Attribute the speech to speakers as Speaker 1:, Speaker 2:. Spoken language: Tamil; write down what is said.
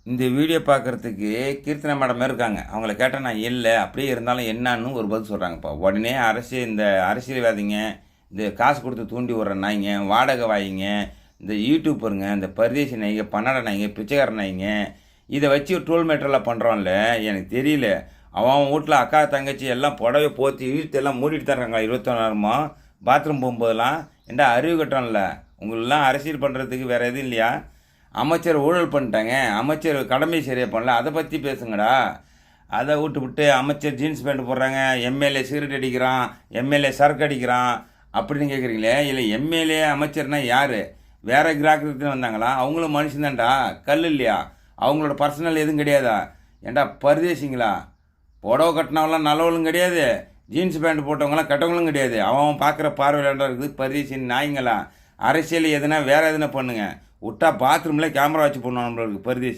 Speaker 1: இந்த வீடியோ பார்க்குறதுக்கு கீர்த்தனா மேடம் இருக்காங்க. அவங்கள கேட்டா நான் இல்ல. அப்படியே இருந்தாலும் என்னான்னு ஒரு பதில் சொல்றாங்கப்பா. உடனே இந்த அரசியல்வாதிங்க, இந்த காசு குடுத்து தூண்டி விடுற நாய்ங்க, வாடகை வாயிங்க, இந்த யூடியூபருங்க, இந்த பரதேசி நாய்ங்க, பன்னாட நாய்ங்க, பிச்சைக்கார நாய்ங்க, இத வச்சு ட்ரோல் மேட்டர்லாம் பண்றான்ல, எனக்கு தெரியல. அவன் அவன் வூட்ல அக்கா, தங்கச்சி எல்லாம் புடவைய போத்தி இழுத்து எல்லாம் மூடிட்டு தான் இருக்காங்க 24 நேரமும். பாத்ரூம் போகும்போதெல்லாம். ஏன்டா அறிவு கெட்டவன்ல, உங்களலாம் அரசியல் பண்ணுறதுக்கு வேறு எதுவும் இல்லையா? அமைச்சர் ஊழல் பண்ணிட்டாங்க, அமைச்சர் கடமை சரியாக பண்ணல, அதை பற்றி பேசுங்கடா. அதை விட்டு அமைச்சர் ஜீன்ஸ் பேண்ட் போடுறாங்க, எம்எல்ஏ சிகரெட் அடிக்கிறான், எம்எல்ஏ சரக்கு அடிக்கிறான் அப்படின்னு கேட்குறீங்களே. இல்லை எம்எல்ஏ அமைச்சர்னா யார்? வேறு கிராக்கத்துக்கு வந்தாங்களா? அவங்களும் மனுஷன்தான்டா, கல் இல்லையா? அவங்களோட பர்சனல் எதுவும் கிடையாதா? ஏன்டா பரதேசிங்களா? புடவை கட்டினவங்களாம் நல்லவங்களும் கிடையாது, ஜீன்ஸ் பேண்ட் போட்டவங்களாம் கெட்டவங்களும் கிடையாது. அவன் பார்க்குற பார்வையிலாண்டா இருக்குது பரதேசின் நாய்ங்களா. அரசியல் எதுனா வேறு எதுனா பண்ணுங்க, விட்டா பாத்ரூமில் கேமரா வச்சு பண்ணுவான் நம்மளுக்கு பரதேசி.